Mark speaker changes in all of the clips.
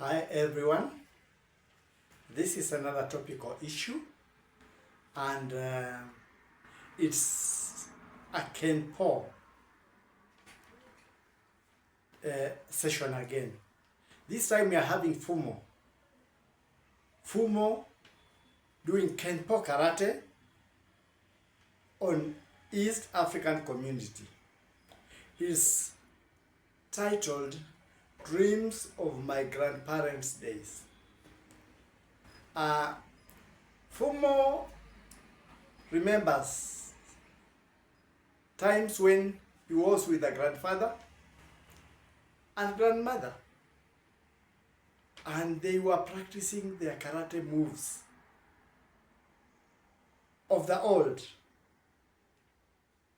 Speaker 1: Hi everyone, this is another topical issue and it's a KENPO session again. This time we are having FUMO. FUMO doing KENPO karate on East African community. It's titled Dreams of My Grandparents' Days. FUMO remembers times when he was with a grandfather and grandmother, and they were practicing their karate moves of the old.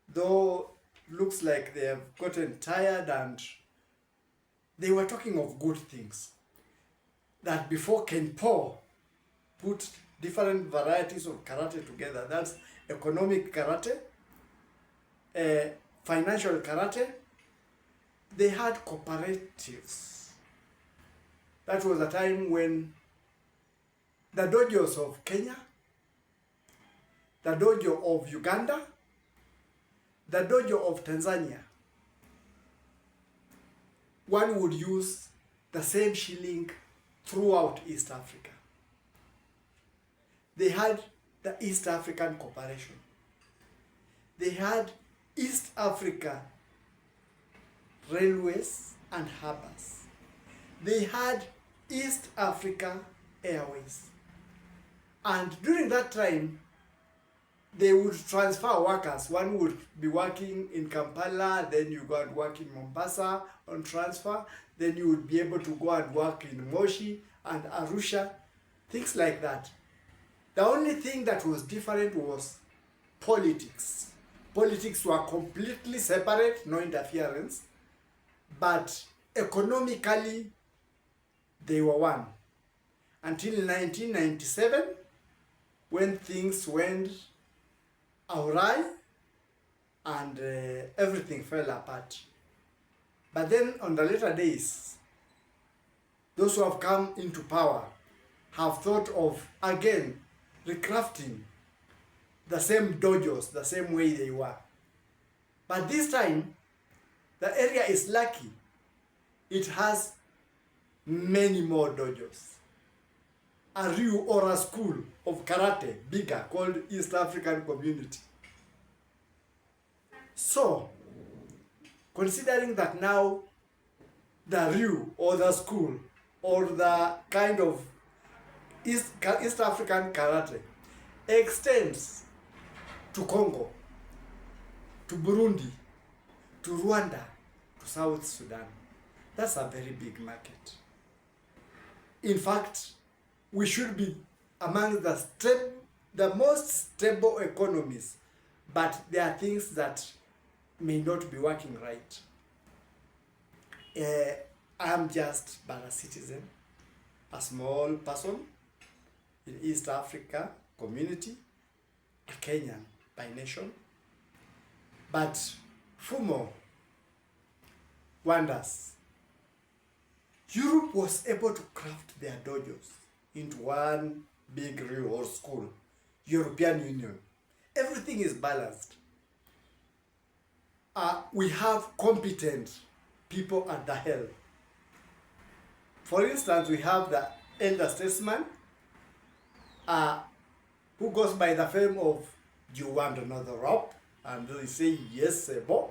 Speaker 1: Though looks like they have gotten tired, and they were talking of good things. That before KENPO put different varieties of karate together, that's economic karate, financial karate, they had cooperatives. That was a time when the dojos of Kenya, the dojo of Uganda, the dojo of Tanzania, one would use the same shilling throughout East Africa. They had the East African Cooperation. They had East Africa Railways and Harbors. They had East Africa Airways. And during that time, they would transfer workers. One would be working in Kampala, then you go and work in Mombasa on transfer, then you would be able to go and work in Moshi and Arusha, things like that. The only thing that was different was politics. Politics were completely separate, no interference, but economically they were one. Until 1997, when things went awry and everything fell apart. But then on the later days, those who have come into power have thought of again recrafting the same dojos, the same way they were. But this time, the area is lucky. It has many more dojos. A ryu or a school of karate, bigger, called East African Community. So, considering that now the ryu or the school or the kind of East African karate extends to Congo, to Burundi, to Rwanda, to South Sudan, that's a very big market. In fact, we should be among the most stable economies, but there are things that may not be working right. I'm just but a citizen, a small person in East Africa community, a Kenyan by nation. But FUMO wonders. Europe was able to craft their dojos into one big ryu or school, European Union. Everything is balanced. We have competent people at the helm. For instance, we have the elder statesman who goes by the fame of, "Do you want another rope?" And they say, "Yes, Sebo."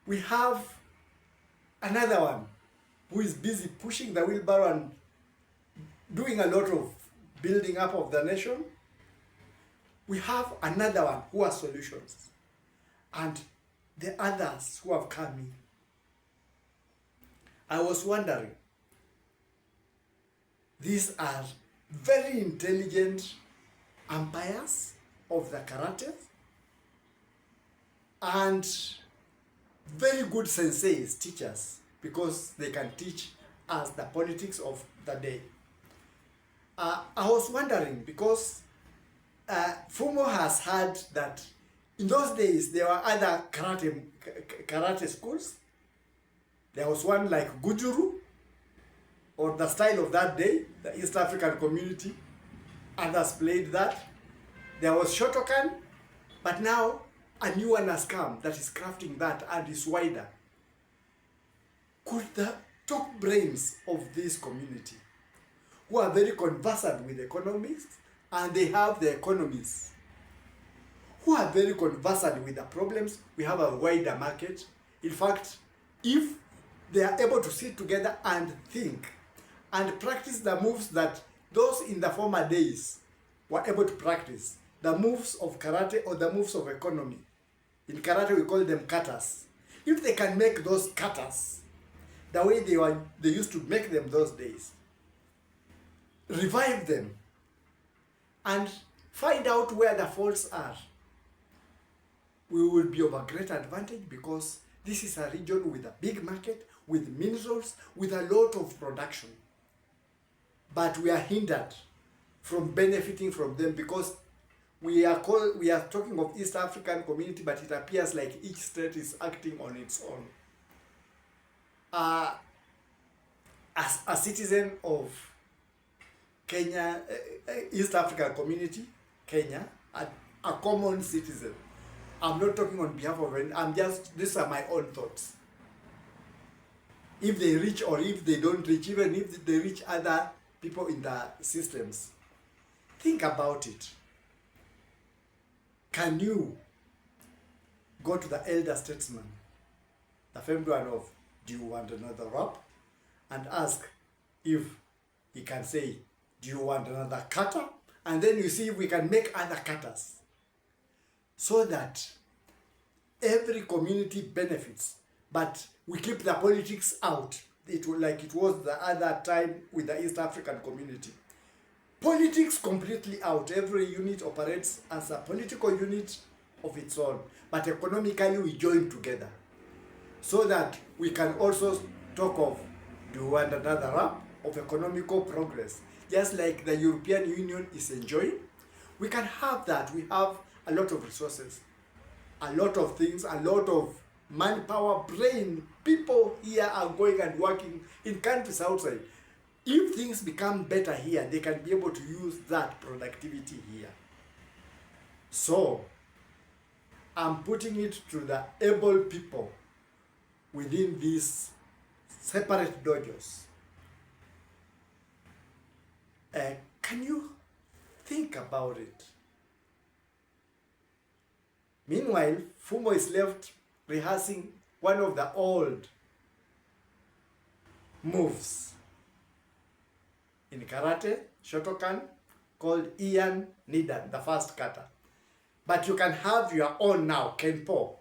Speaker 1: We have another one who is busy pushing the wheelbarrow and doing a lot of building up of the nation. We have another one who has solutions. And the others who have come in. I was wondering, these are very intelligent umpires of the karate and very good senseis, teachers, because they can teach us the politics of the day. I was wondering because FUMO has had that in those days there were other karate schools. There was one like Gujuru or the style of that day, the East African community. Others played that. There was Shotokan, but now a new one has come that is crafting that and is wider. Could the top brains of this community, who are very conversant with economics, and they have the economists, who are very conversant with the problems, we have a wider market. In fact, if they are able to sit together and think and practice the moves that those in the former days were able to practice, the moves of karate or the moves of economy. In karate we call them katas. If they can make those katas the way they used to make them those days, revive them and find out where the faults are, we will be of a great advantage, because this is a region with a big market, with minerals, with a lot of production. But we are hindered from benefiting from them because we are talking of East African community, but it appears like each state is acting on its own. As a citizen of Kenya, East African community, Kenya, a common citizen, I'm not talking on behalf of anyone, these are my own thoughts. If they reach or if they don't reach, even if they reach other people in the systems, think about it. Can you go to the elder statesman, the famed one of, do you want another rap? And ask if he can say, do you want another kata? And then you see if we can make other katas, so that every community benefits, but we keep the politics out. Like it was the other time with the East African community. Politics completely out. Every unit operates as a political unit of its own, but economically we join together, so that we can also talk of, do you want another rap of economical progress? Just like the European Union is enjoying, we can have that. We have a lot of resources, a lot of things, a lot of manpower, brain. People here are going and working in countries outside. If things become better here, they can be able to use that productivity here. So, I'm putting it to the able people within these separate dojos. Can you think about it? Meanwhile, FUMO is left rehearsing one of the old moves in karate, Shotokan, called Ian Nidan, the first kata. But you can have your own now, Kenpo,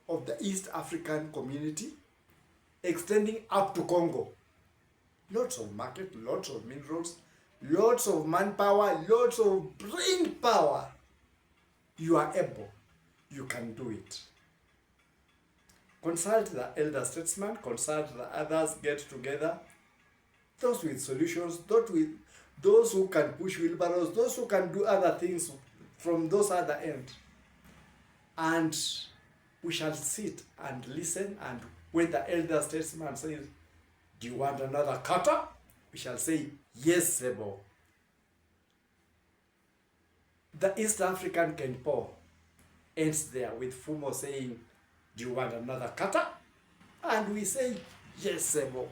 Speaker 1: of the East African community, extending up to Congo. Lots of market, lots of minerals, lots of manpower, lots of brain power. You are able. You can do it. Consult the elder statesman, consult the others, get together. Those with solutions, those who can push wheelbarrows, those who can do other things from those other end. And we shall sit and listen, and when the elder statesman says, do you want another kata? We shall say, yes, Sebo. The East African Kenpo ends there with FUMO saying, do you want another kata? And we say, yes, Sebo.